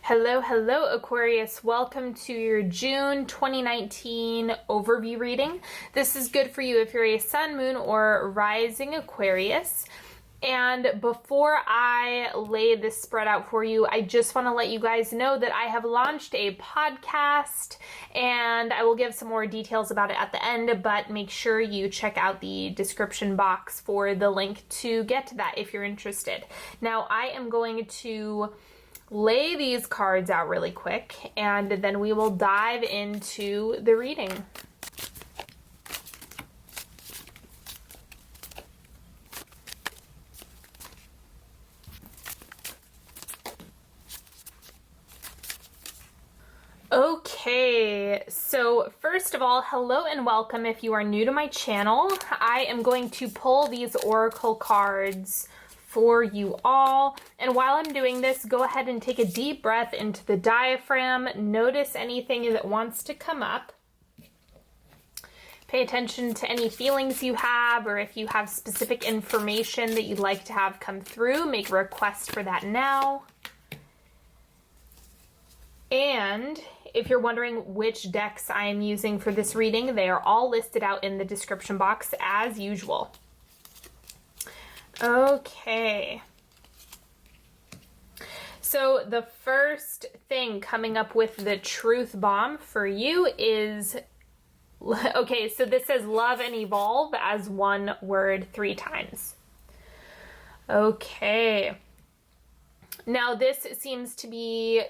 Hello, hello, Aquarius. Welcome to your June 2019 overview reading. This is good for you if you're a sun, moon, or rising Aquarius. And before I lay this spread out for you, I just want to let you guys know that I have launched a podcast, and I will give some more details about it at the end, but make sure you check out the description box for the link to get to that if you're interested. Now, I am going to lay these cards out really quick, and then we will dive into the reading. Okay, so first of all, hello and welcome if you are new to my channel. I am going to pull these oracle cards for you all, and while I'm doing this, go ahead and take a deep breath into the diaphragm. Notice anything that wants to come up. Pay attention to any feelings you have, or if you have specific information that you'd like to have come through, make a request for that now. And if you're wondering which decks I am using for this reading, they are all listed out in the description box as usual. Okay. So the first thing coming up with the truth bomb for you is, okay, so this says love and evolve as one word 3 times. Okay. Now, this seems to be,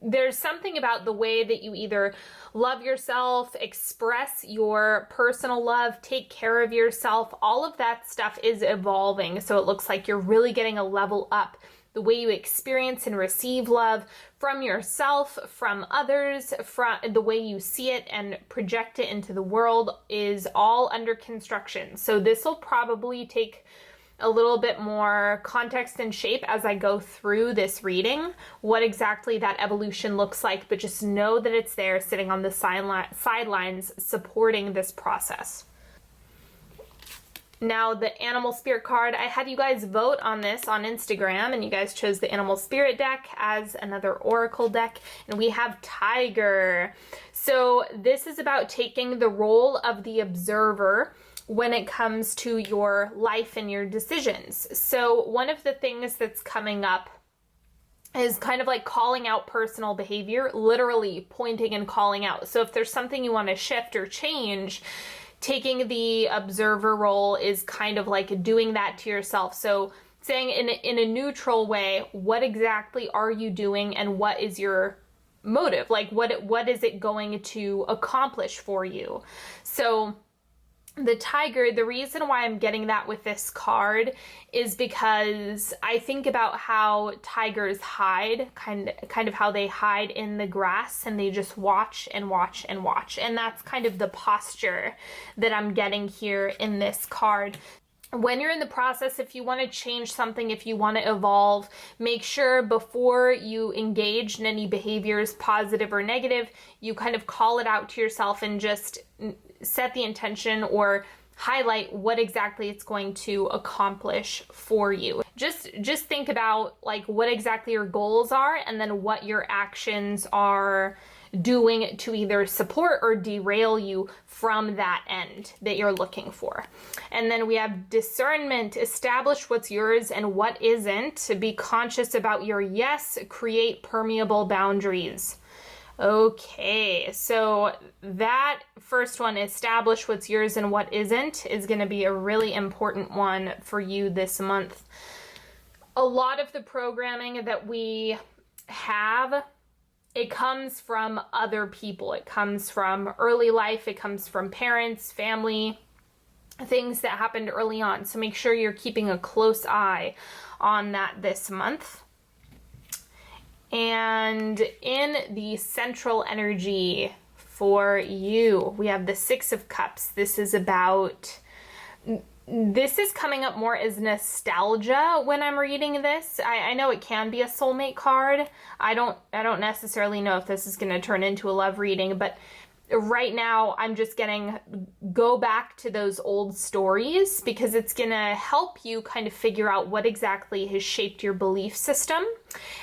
there's something about the way that you either love yourself, express your personal love, take care of yourself. All of that stuff is evolving. So it looks like you're really getting a level up. The way you experience and receive love from yourself, from others, from the way you see it and project it into the world is all under construction. So this will probably take a little bit more context and shape as I go through this reading, what exactly that evolution looks like, but just know that it's there sitting on the sidelines supporting this process. Now, the animal spirit card, I had you guys vote on this on Instagram, and you guys chose the animal spirit deck as another oracle deck, and we have tiger. So this is about taking the role of the observer when it comes to your life and your decisions. So one of the things that's coming up is kind of like calling out personal behavior, literally pointing and calling out. So if there's something you want to shift or change, taking the observer role is kind of like doing that to yourself. So saying in a neutral way, what exactly are you doing and what is your motive? Like what is it going to accomplish for you? So the tiger, the reason why I'm getting that with this card is because I think about how tigers hide, kind of how they hide in the grass and they just watch and watch and watch. And that's kind of the posture that I'm getting here in this card. When you're in the process, if you want to change something, if you want to evolve, make sure before you engage in any behaviors, positive or negative, you kind of call it out to yourself and just set the intention or highlight what exactly it's going to accomplish for you. Just think about like what exactly your goals are and then what your actions are doing to either support or derail you from that end that you're looking for. And then we have discernment, establish what's yours and what isn't. Be conscious about your yes, create permeable boundaries. Okay, so that first one, establish what's yours and what isn't, is going to be a really important one for you this month. A lot of the programming that we have, it comes from other people. It comes from early life. It comes from parents, family, things that happened early on. So make sure you're keeping a close eye on that this month. And in the central energy for you, we have the 6 of Cups. This is coming up more as nostalgia when I'm reading this. I know it can be a soulmate card. I don't necessarily know if this is going to turn into a love reading, but right now I'm just getting go back to those old stories, because it's going to help you kind of figure out what exactly has shaped your belief system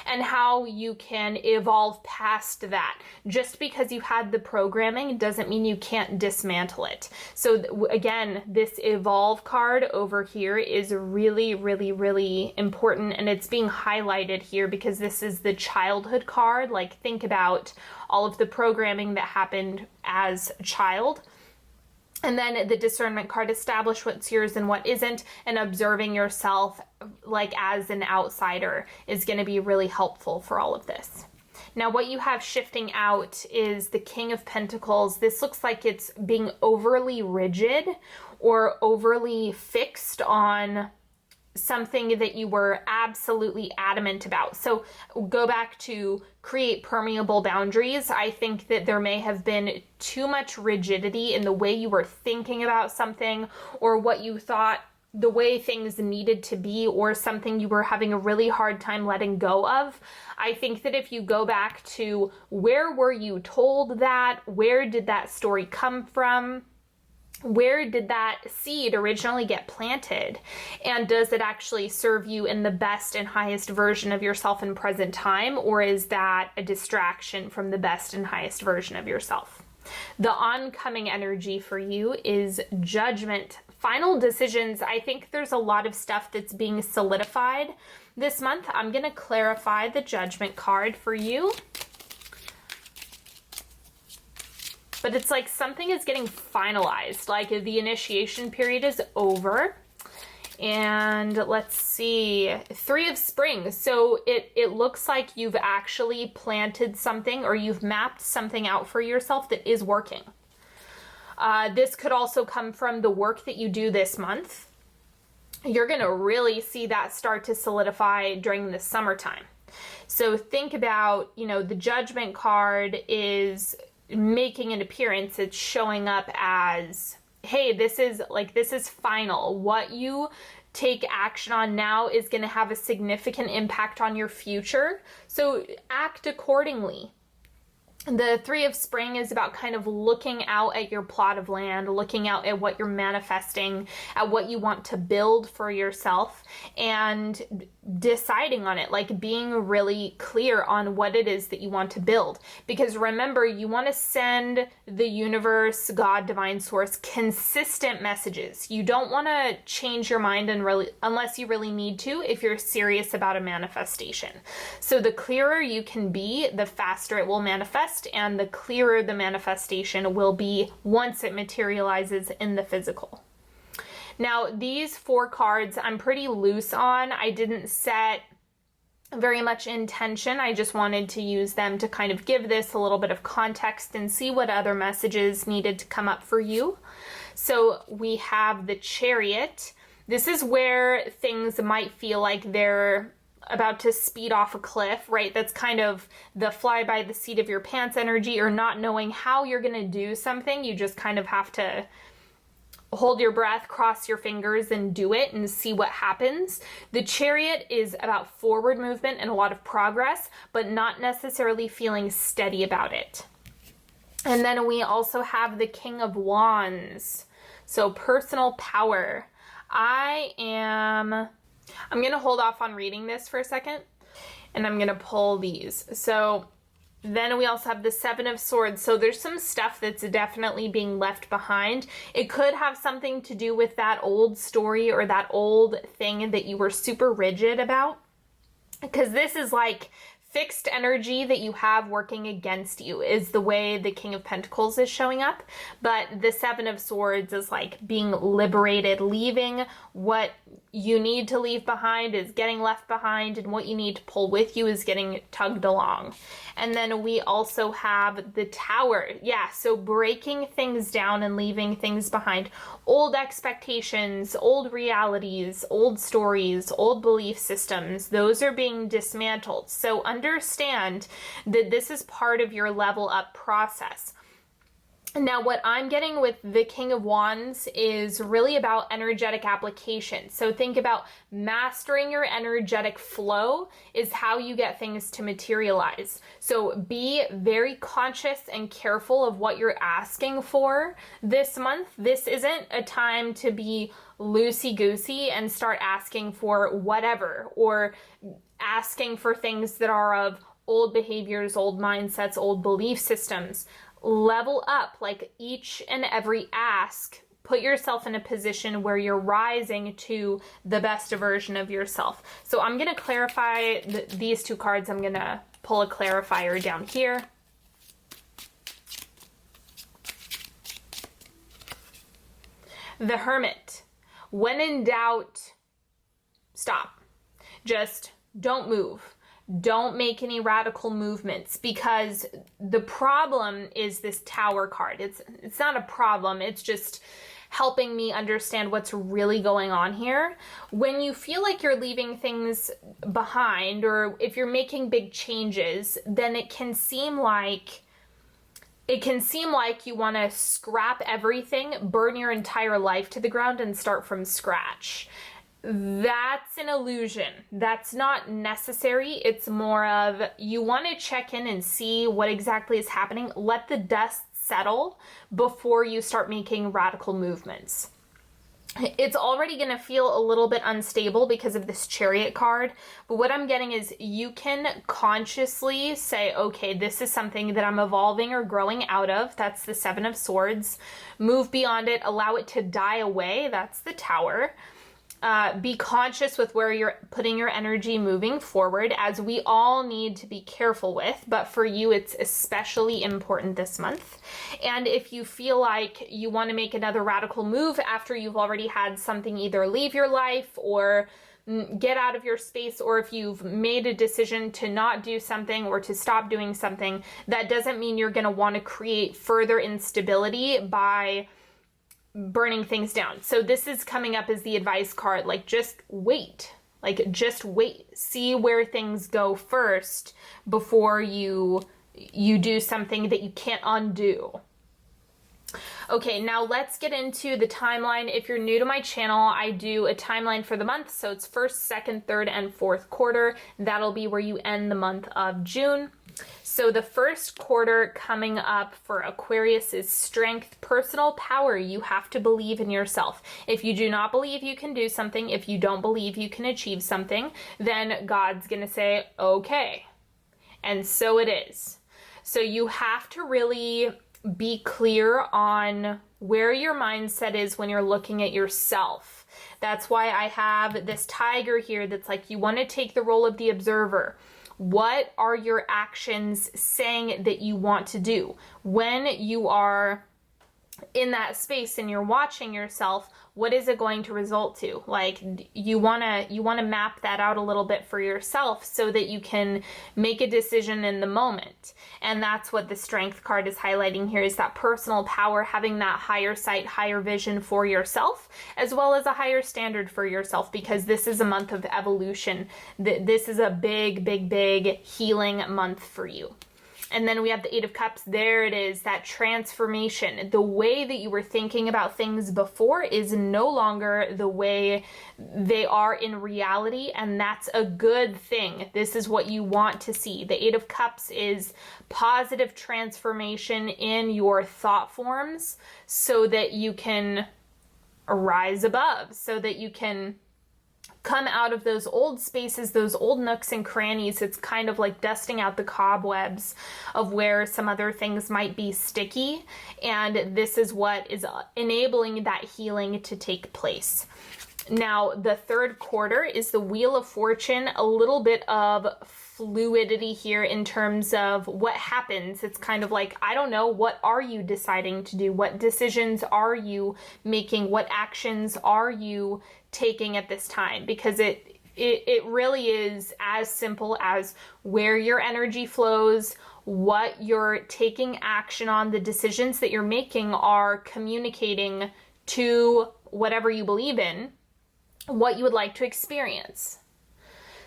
and how you can evolve past that. Just because you had the programming doesn't mean you can't dismantle it. So again, this evolve card over here is really, really, really important, and it's being highlighted here because this is the childhood card. Like, think about all of the programming that happened as a child. And then the discernment card, establish what's yours and what isn't, and observing yourself like as an outsider is going to be really helpful for all of this. Now, what you have shifting out is the King of Pentacles. This looks like it's being overly rigid or overly fixed on something that you were absolutely adamant about. So go back to create permeable boundaries. I think that there may have been too much rigidity in the way you were thinking about something, or what you thought the way things needed to be, or something you were having a really hard time letting go of. I think that if you go back to where were you told that, where did that story come from, where did that seed originally get planted, and does it actually serve you in the best and highest version of yourself in present time, or is that a distraction from the best and highest version of yourself? The oncoming energy for you is Judgment, final decisions. I think there's a lot of stuff that's being solidified this month. I'm going to clarify the Judgment card for you. But it's like something is getting finalized, like the initiation period is over. And let's see, Three of Spring. So it looks like you've actually planted something, or you've mapped something out for yourself that is working. This could also come from the work that you do this month. You're going to really see that start to solidify during the summertime. So think about, you know, the Judgment card is making an appearance. It's showing up as, hey, this is final. What you take action on now is going to have a significant impact on your future. So act accordingly. The Three of Spring is about kind of looking out at your plot of land, looking out at what you're manifesting, at what you want to build for yourself, and deciding on it, like being really clear on what it is that you want to build. Because remember, you want to send the universe, God, divine source, consistent messages. You don't want to change your mind unless you really need to, if you're serious about a manifestation. So the clearer you can be, the faster it will manifest, and the clearer the manifestation will be once it materializes in the physical. Now, these four cards I'm pretty loose on. I didn't set very much intention. I just wanted to use them to kind of give this a little bit of context and see what other messages needed to come up for you. So we have the Chariot. This is where things might feel like they're about to speed off a cliff, right? That's kind of the fly by the seat of your pants energy, or not knowing how you're going to do something. You just kind of have to hold your breath, cross your fingers, and do it and see what happens. The Chariot is about forward movement and a lot of progress, but not necessarily feeling steady about it. And then we also have the King of Wands. So personal power. I'm going to hold off on reading this for a second, and I'm going to pull these. So then we also have the Seven of Swords. So there's some stuff that's definitely being left behind. It could have something to do with that old story or that old thing that you were super rigid about, because this is like fixed energy that you have working against you is the way the King of Pentacles is showing up. But the Seven of Swords is like being liberated, leaving what you need to leave behind is getting left behind, and what you need to pull with you is getting tugged along. And then we also have the Tower. Yeah, so breaking things down and leaving things behind. Old expectations, old realities, old stories, old belief systems, those are being dismantled. So understand that this is part of your level up process. Now, what I'm getting with the King of Wands is really about energetic application. So think about mastering your energetic flow is how you get things to materialize. So be very conscious and careful of what you're asking for this month. This isn't a time to be loosey-goosey and start asking for whatever, or asking for things that are of old behaviors, old mindsets, old belief systems. Level up, like each and every ask. Put yourself in a position where you're rising to the best version of yourself. So I'm going to clarify these two cards. I'm going to pull a clarifier down here. The Hermit. When in doubt, stop. Just don't move. Don't make any radical movements, because the problem is this Tower card. It's not a problem. It's just helping me understand what's really going on here. When you feel like you're leaving things behind, or if you're making big changes, then it can seem like you want to scrap everything, burn your entire life to the ground, and start from scratch. That's an illusion. That's not necessary. It's more of, you want to check in and see what exactly is happening. Let the dust settle before you start making radical movements. It's already going to feel a little bit unstable because of this Chariot card, but what I'm getting is you can consciously say, okay, this is something that I'm evolving or growing out of. That's the Seven of Swords. Move beyond it, allow it to die away. That's the Tower. Be conscious with where you're putting your energy moving forward, as we all need to be careful with, but for you it's especially important this month. And if you feel like you want to make another radical move after you've already had something either leave your life or get out of your space, or if you've made a decision to not do something or to stop doing something, that doesn't mean you're going to want to create further instability by burning things down. So this is coming up as the advice card, like just wait. Like just wait. See where things go first before you do something that you can't undo. Okay, now let's get into the timeline. If you're new to my channel, I do a timeline for the month. So it's first, second, third, and fourth quarter. That'll be where you end the month of June. So the first quarter coming up for Aquarius is strength, personal power. You have to believe in yourself. If you do not believe you can do something, if you don't believe you can achieve something, then God's going to say, okay. And so it is. So you have to really be clear on where your mindset is when you're looking at yourself. That's why I have this tiger here that's like, you want to take the role of the observer. What are your actions saying that you want to do? When you are in that space and you're watching yourself, what is it going to result to? Like, you want to map that out a little bit for yourself so that you can make a decision in the moment. And that's what the strength card is highlighting here, is that personal power, having that higher sight, higher vision for yourself, as well as a higher standard for yourself, because this is a month of evolution. This is a big, big, big healing month for you. And then we have the Eight of Cups. There it is, that transformation. The way that you were thinking about things before is no longer the way they are in reality, and that's a good thing. This is what you want to see. The Eight of Cups is positive transformation in your thought forms so that you can rise above, so that you can come out of those old spaces, those old nooks and crannies. It's kind of like dusting out the cobwebs of where some other things might be sticky. And this is what is enabling that healing to take place. Now, the third quarter is the Wheel of Fortune, a little bit of fluidity here in terms of what happens. It's kind of like, I don't know, what are you deciding to do? What decisions are you making? What actions are you taking at this time? Because it really is as simple as where your energy flows, what you're taking action on. The decisions that you're making are communicating to whatever you believe in, what you would like to experience.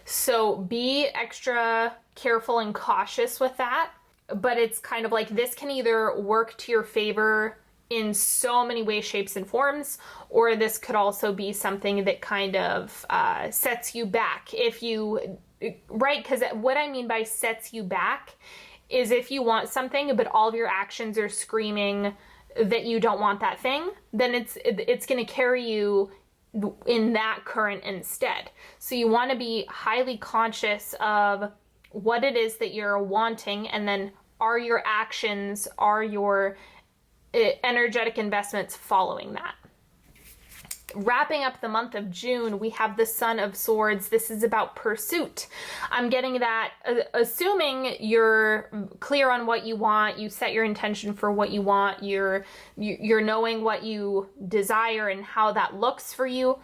So be extra careful and cautious with that. but it's kind of like this can either work to your favor in so many ways, shapes, and forms, or this could also be something that kind of sets you back. If you, right, because what I mean by sets you back is if you want something, but all of your actions are screaming that you don't want that thing, then it's going to carry you in that current instead. So you want to be highly conscious of what it is that you're wanting, and then are your actions, are your energetic investments following that. Wrapping up the month of June, we have the Son of Swords. This is about pursuit. I'm getting that, assuming you're clear on what you want, you set your intention for what you want, you're knowing what you desire and how that looks for you.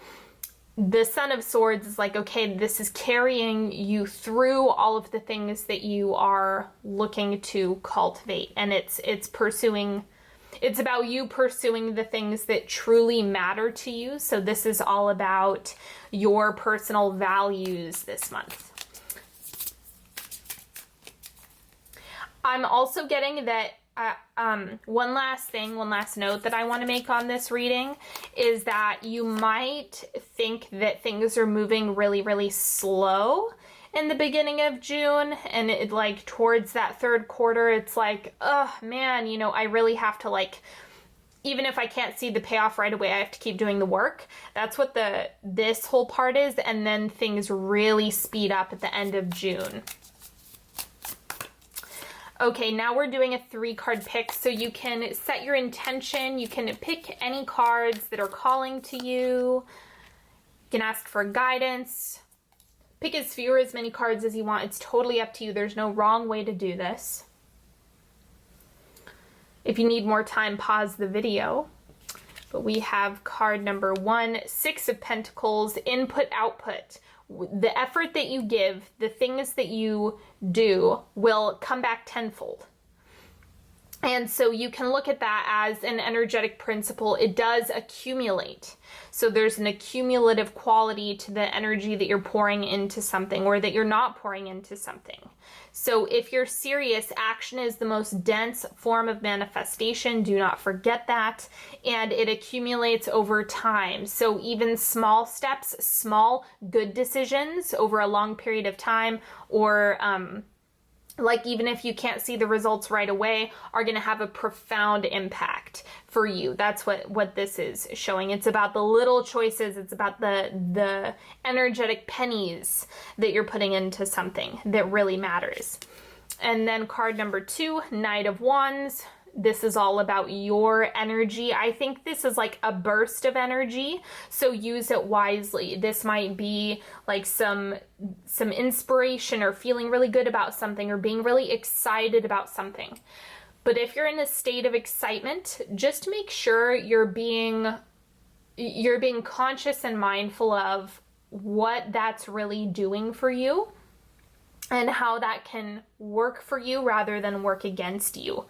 The Son of Swords is like, okay, this is carrying you through all of the things that you are looking to cultivate, and it's about you pursuing the things that truly matter to you. So this is all about your personal values this month. I'm also getting that one last note that I want to make on this reading is that you might think that things are moving really, really slow in the beginning of June, and it, like, towards that third quarter, it's like, oh man, you know, I really have to, like, even if I can't see the payoff right away, I have to keep doing the work. That's what this whole part is, and then things really speed up at the end of June. Okay, now we're doing a 3-card pick, so you can set your intention, you can pick any cards that are calling to you, you can ask for guidance, pick as few or as many cards as you want. It's totally up to you. There's no wrong way to do this. If you need more time, pause the video. But we have card number 1, 6 of Pentacles, input, output. The effort that you give, the things that you do will come back tenfold. And so you can look at that as an energetic principle. It does accumulate. So there's an accumulative quality to the energy that you're pouring into something or that you're not pouring into something. So if you're serious, action is the most dense form of manifestation. Do not forget that. And it accumulates over time. So even small steps, small good decisions over a long period of time, or like even if you can't see the results right away, are going to have a profound impact for you. That's what this is showing. It's about the little choices. It's about the energetic pennies that you're putting into something that really matters. And then card number 2, Knight of Wands. This is all about your energy. I think this is like a burst of energy, so use it wisely. This might be like some inspiration or feeling really good about something or being really excited about something. But if you're in a state of excitement, just make sure you're being conscious and mindful of what that's really doing for you and how that can work for you rather than work against you.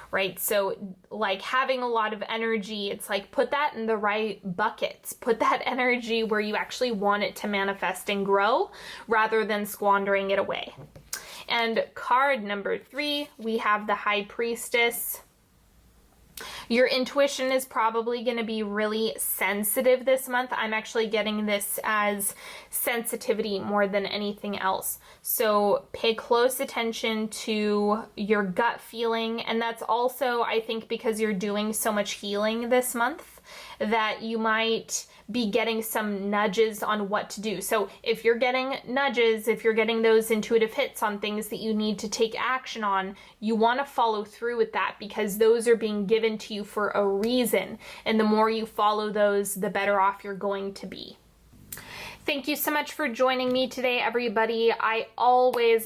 Right? So like having a lot of energy, it's like put that in the right buckets. Put that energy where you actually want it to manifest and grow rather than squandering it away. And card number 3, we have the High Priestess. Your intuition is probably going to be really sensitive this month. I'm actually getting this as sensitivity more than anything else. So pay close attention to your gut feeling. And that's also, I think, because you're doing so much healing this month, that you might be getting some nudges on what to do. So if you're getting nudges, if you're getting those intuitive hits on things that you need to take action on, you want to follow through with that because those are being given to you for a reason. And the more you follow those, the better off you're going to be. Thank you so much for joining me today, everybody. I always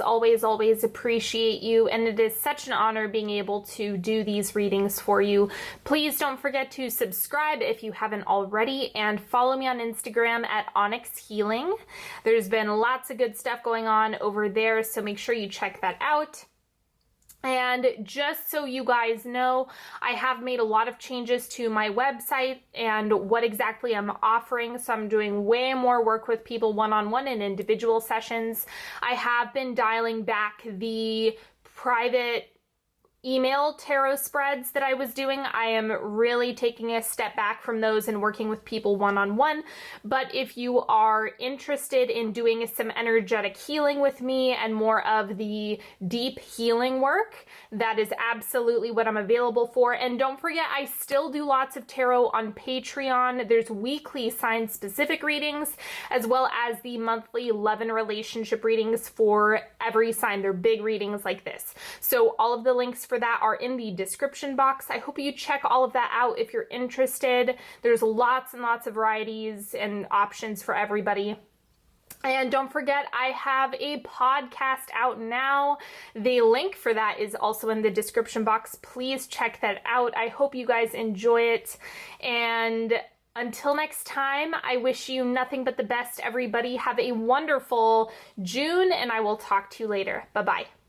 appreciate you, and it is such an honor being able to do these readings for you. Please don't forget to subscribe if you haven't already, and follow me on Instagram at Onyx Healing. There's been lots of good stuff going on over there, so make sure you check that out. And just so you guys know, I have made a lot of changes to my website and what exactly I'm offering. So I'm doing way more work with people one-on-one in individual sessions. I have been dialing back the private email tarot spreads that I was doing. I am really taking a step back from those and working with people one-on-one. But if you are interested in doing some energetic healing with me and more of the deep healing work, that is absolutely what I'm available for. And don't forget, I still do lots of tarot on Patreon. There's weekly sign-specific readings, as well as the monthly love and relationship readings for every sign. They're big readings like this. So all of the links for that are in the description box. I hope you check all of that out if you're interested. There's lots and lots of varieties and options for everybody. And don't forget, I have a podcast out now. The link for that is also in the description box. Please check that out. I hope you guys enjoy it. And until next time, I wish you nothing but the best, everybody. Have a wonderful June, and I will talk to you later. Bye-bye.